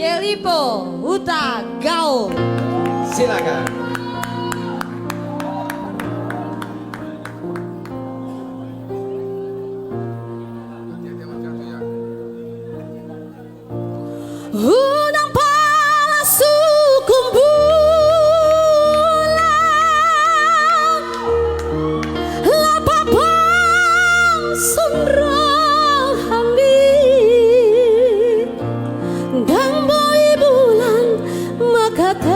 Jelipo Huta Gaul. Silakan. Unang palsu kumbulan lapapang sunrong hambing dan boy bulan makatai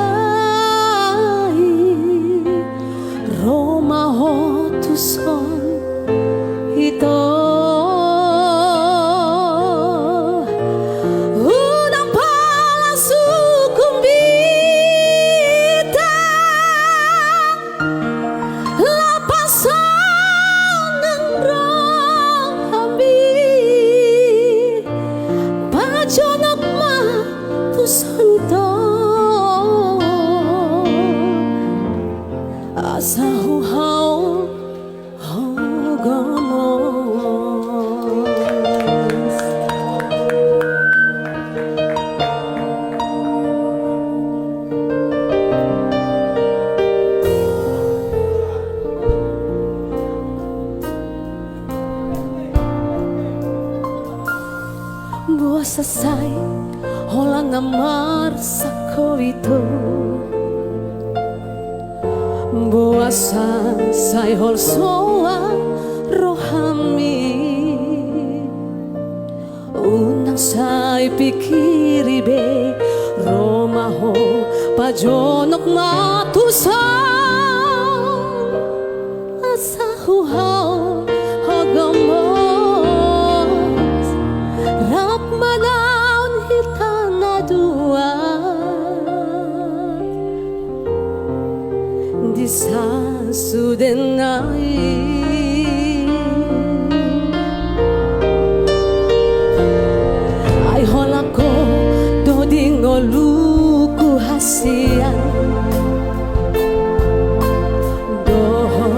Roma hotuson ito. Asa huhaw gamos buas sasay holang amar sa ito buasa say holsoa rohami unang say pikiribe romaho pajonok matusan asa huhaw hagamos rap manaon hitana dua sa sudenay ay hola ko doding oluku hasian doho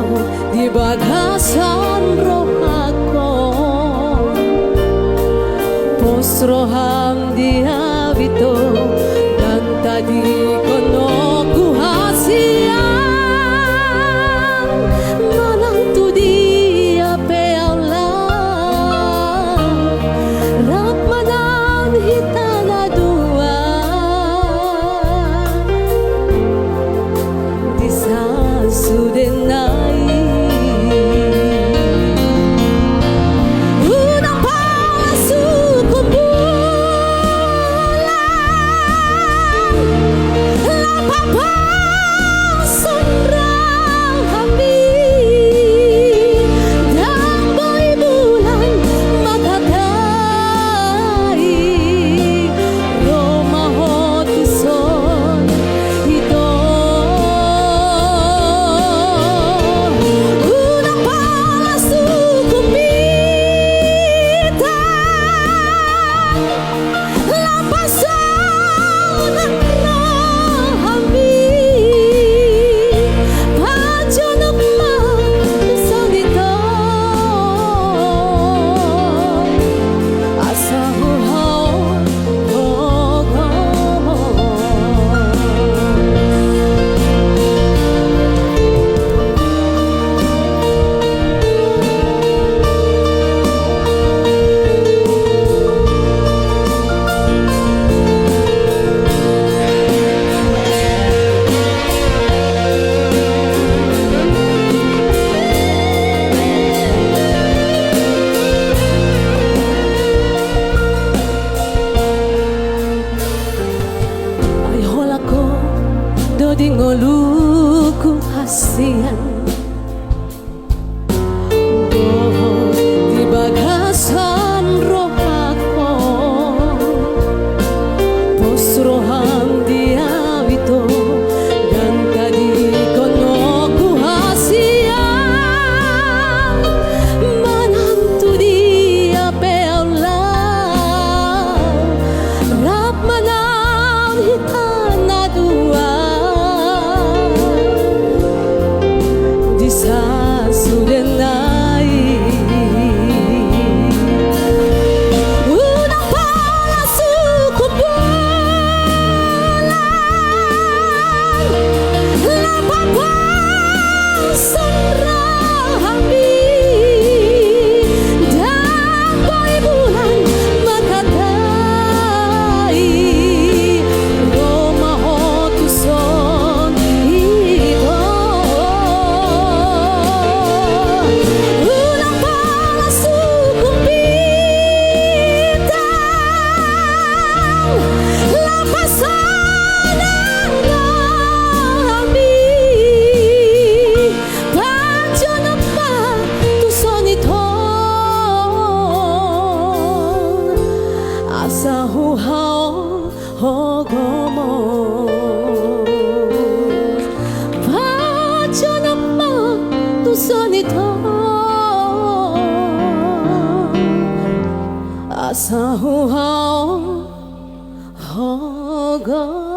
di bagasan rohako posroham di habito dan tadi kono ku hasian ngoluku hasian doho di bagasan rohako posroham dia wito dan tadi kono ku hasian manantu dia peola rap manan hitana dua unang pala sukubulan lampasan kami Padyana pa tuson ito Asa huhao hogomo Padyana pa tuson ito Asa huhao hogomo